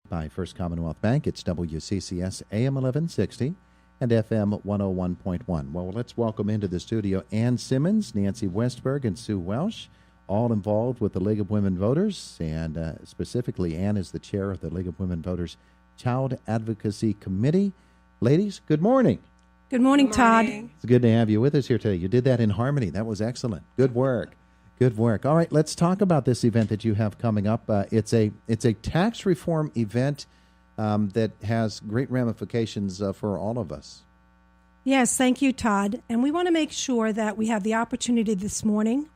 by First Commonwealth Bank. It's WCCS AM 1160 and FM 101.1. Well, let's welcome into the studio Ann Simmons, Nancy Westberg, and Sue Welsh, all involved with the League of Women Voters, and specifically Ann is the chair of the League of Women Voters Child Advocacy Committee. Ladies, good morning. Good morning, Todd. It's good to have you with us here today. You did that in harmony. That was excellent. Good work. Good work. All right, let's talk about this event that you have coming up. It's a tax reform event that has great ramifications for all of us. Yes, thank you, Todd. And we want to make sure that we have the opportunity this morning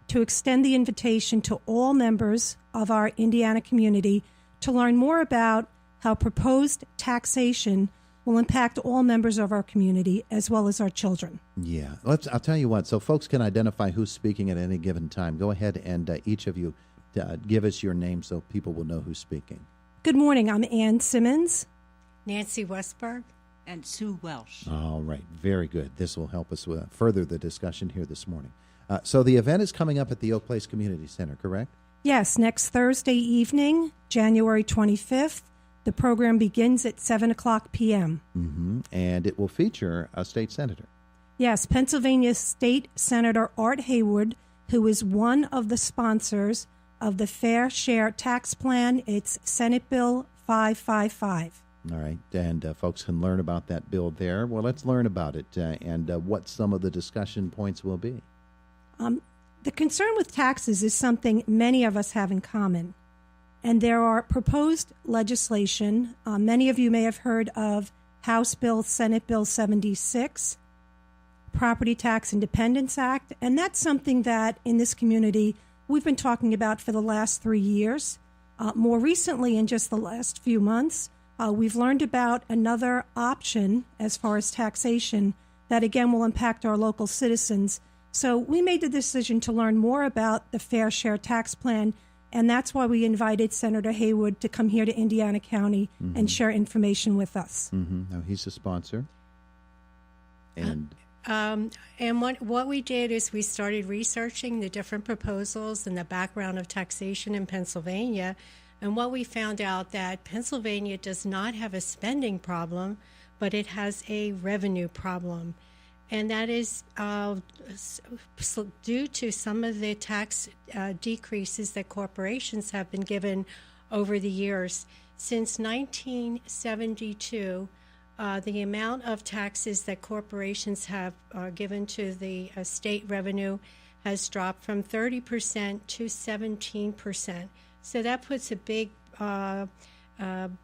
to extend the invitation to all members of our Indiana community to learn more about how proposed taxation will impact all members of our community as well as our children. Yeah, I'll tell you what, so folks can identify who's speaking at any given time. Go ahead and each of you give us your name so people will know who's speaking. Good morning. I'm Ann Simmons, Nancy Westberg, and Sue Welsh. All right, very good. This will help us further the discussion here this morning. So the event is coming up at the Oak Place Community Center, correct? Yes, next Thursday evening, January 25th. The program begins at 7 o'clock p.m. Mm-hmm. And it will feature a state senator. Yes, Pennsylvania State Senator Art Haywood, who is one of the sponsors of the Fair Share Tax Plan. It's Senate Bill 555. All right, and folks can learn about that bill there. Well, let's learn about it and what some of the discussion points will be. The concern with taxes is something many of us have in common. And there are proposed legislation. Many of you may have heard of House Bill, Senate Bill 76, Property Tax Independence Act. And that's something that in this community we've been talking about for the last 3 years. More recently, in just the last few months, we've learned about another option as far as taxation that, again, will impact our local citizens. So we made the decision to learn more about the Fair Share Tax Plan, and that's why we invited Senator Haywood to come here to Indiana County and share information with us. Now, he's a sponsor. And what we did is we started researching the different proposals and the background of taxation in Pennsylvania. And what we found out that Pennsylvania does not have a spending problem, but it has a revenue problem. And that is due to some of the tax decreases that corporations have been given over the years. Since 1972, the amount of taxes that corporations have given to the state revenue has dropped from 30% to 17%. So that puts a big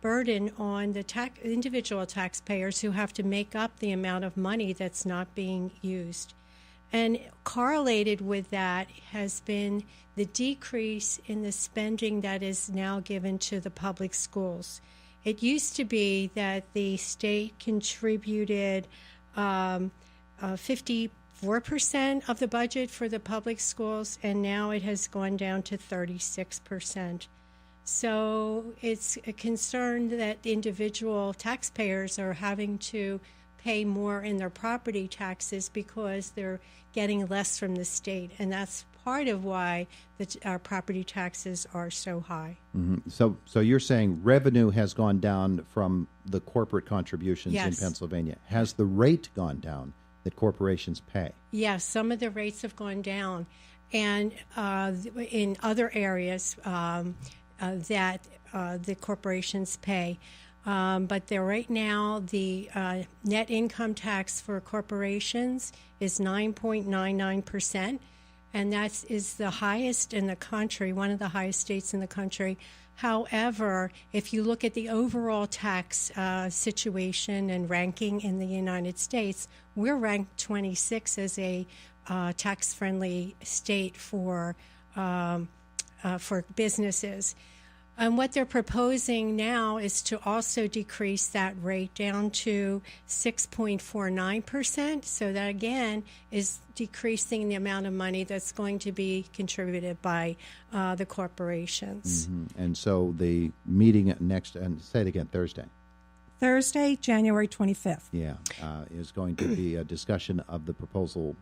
burden on the individual taxpayers who have to make up the amount of money that's not being used. And correlated with that has been the decrease in the spending that is now given to the public schools. It used to be that the state contributed 54% of the budget for the public schools, and now it has gone down to 36%. So it's a concern that individual taxpayers are having to pay more in their property taxes because they're getting less from the state. And that's part of why our property taxes are so high. Mm-hmm. So you're saying revenue has gone down from the corporate contributions in Pennsylvania. Has the rate gone down that corporations pay? Yes, some of the rates have gone down. And in other areas, that the corporations pay. But right now, the net income tax for corporations is 9.99%, and that is the highest in the country, one of the highest states in the country. However, if you look at the overall tax situation and ranking in the United States, we're ranked 26 as a tax-friendly state for businesses. And what they're proposing now is to also decrease that rate down to 6.49%. So that, again, is decreasing the amount of money that's going to be contributed by the corporations. Mm-hmm. And so the meeting next, and say it again, Thursday, January 25th. Yeah, is going to be a discussion of the proposal,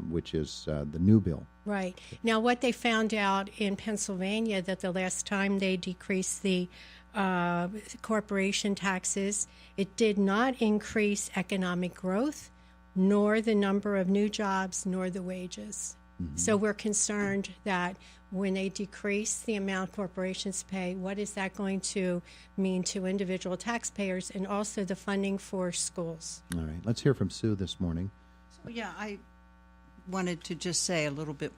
which is the new bill. Right. Now, what they found out in Pennsylvania, that the last time they decreased the corporation taxes. It did not increase economic growth, nor the number of new jobs, nor the wages. So we're concerned that when they decrease the amount corporations pay, what is that going to mean to individual taxpayers and also the funding for schools? All right. Let's hear from Sue this morning. Yeah, I wanted to just say a little bit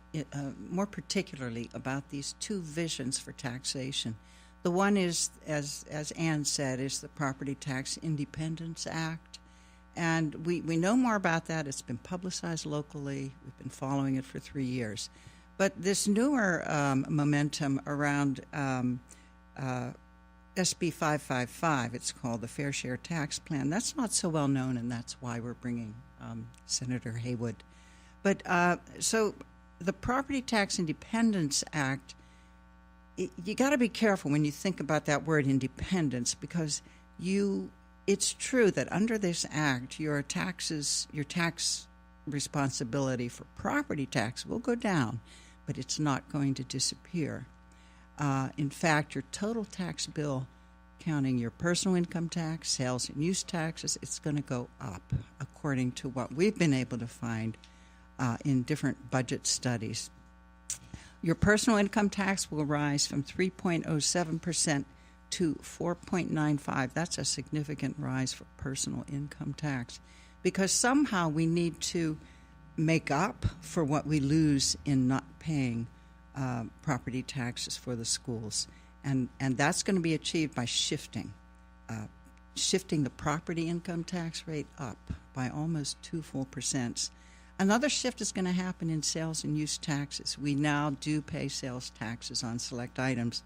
more particularly about these two visions for taxation. The one is, as Ann said, is the Property Tax Independence Act. And we know more about that. It's been publicized locally. We've been following it for 3 years. But this newer momentum around SB 555, it's called the Fair Share Tax Plan, that's not so well known, and that's why we're bringing Senator Haywood. But so the Property Tax Independence Act, you got to be careful when you think about that word independence, because it's true that under this act, your tax responsibility for property tax will go down, but it's not going to disappear. In fact, your total tax bill, counting your personal income tax, sales and use taxes, it's going to go up, according to what we've been able to find in different budget studies. Your personal income tax will rise from 3.07% to 4.95%. That's a significant rise for personal income tax, because somehow we need to make up for what we lose in not paying property taxes for the schools. And that's going to be achieved by shifting the property income tax rate up by almost 2 full percents. Another shift is going to happen in sales and use taxes. We now do pay sales taxes on select items,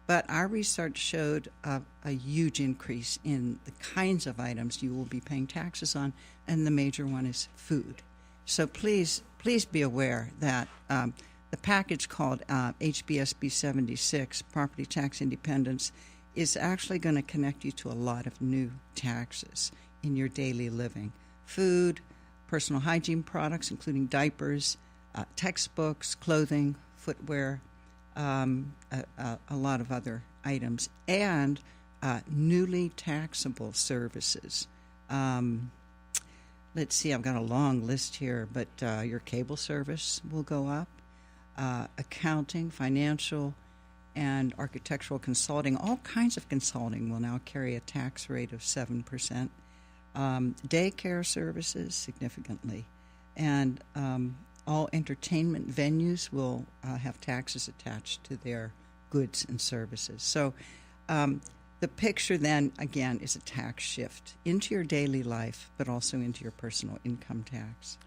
but our research showed a huge increase in the kinds of items you will be paying taxes on, and the major one is food. So please be aware that the package called HBSB 76, Property Tax Independence, is actually going to connect you to a lot of new taxes in your daily living. Food, personal hygiene products, including diapers, textbooks, clothing, footwear, a lot of other items, and newly taxable services. Let's see, I've got a long list here, but your cable service will go up. Accounting, financial, and architectural consulting, all kinds of consulting will now carry a tax rate of 7%. Daycare services, significantly. And all entertainment venues will have taxes attached to their goods and services. So the picture then, again, is a tax shift into your daily life, but also into your personal income tax.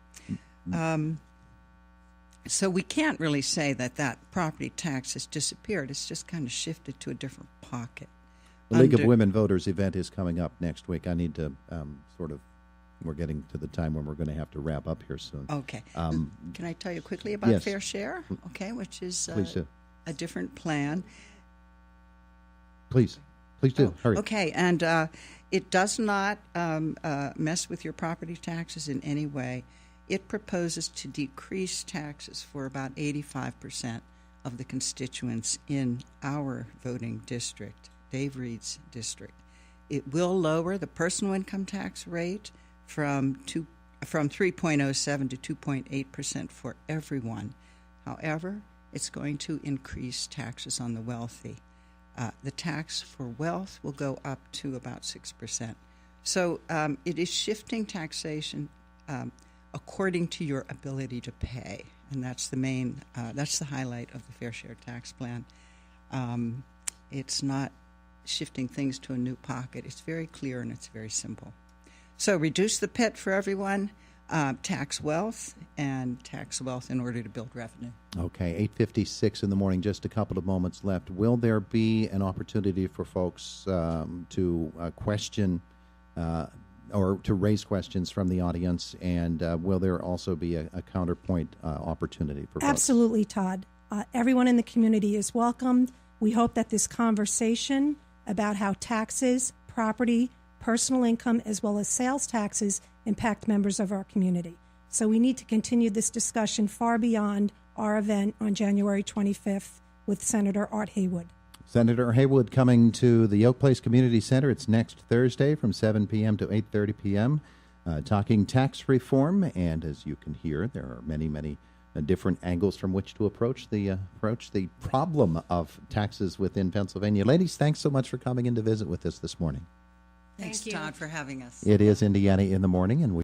So we can't really say that property tax has disappeared. It's just kind of shifted to a different pocket. The League of Women Voters event is coming up next week. I need to we're getting to the time when we're going to have to wrap up here soon. Okay. Can I tell you quickly about yes. Fair Share? Okay, which is a different plan. Please do. Hurry. Okay, and it does not mess with your property taxes in any way. It proposes to decrease taxes for about 85% of the constituents in our voting district, Dave Reed's district. It will lower the personal income tax rate from 3.07% to 2.8% for everyone. However, it's going to increase taxes on the wealthy. The tax for wealth will go up to about 6%. So it is shifting taxation according to your ability to pay, and that's the highlight of the Fair Share Tax Plan. It's not shifting things to a new pocket. It's very clear and it's very simple. So reduce the pit for everyone, tax wealth, and tax wealth in order to build revenue. Okay, 8:56 in the morning, just a couple of moments left. Will there be an opportunity for folks to question or to raise questions from the audience, and will there also be a counterpoint opportunity for folks? Absolutely, Todd. Everyone in the community is welcomed. We hope that this conversation about how taxes, property, personal income, as well as sales taxes impact members of our community. So we need to continue this discussion far beyond our event on January 25th with Senator Art Haywood. Senator Haywood coming to the Oak Place Community Center. It's next Thursday from 7 p.m. to 8:30 p.m. Talking tax reform, and as you can hear, there are many different angles from which to approach the problem of taxes within Pennsylvania. Ladies, thanks so much for coming in to visit with us this morning. Thanks, Thank you. Todd, for having us. It is Indiana in the Morning, and we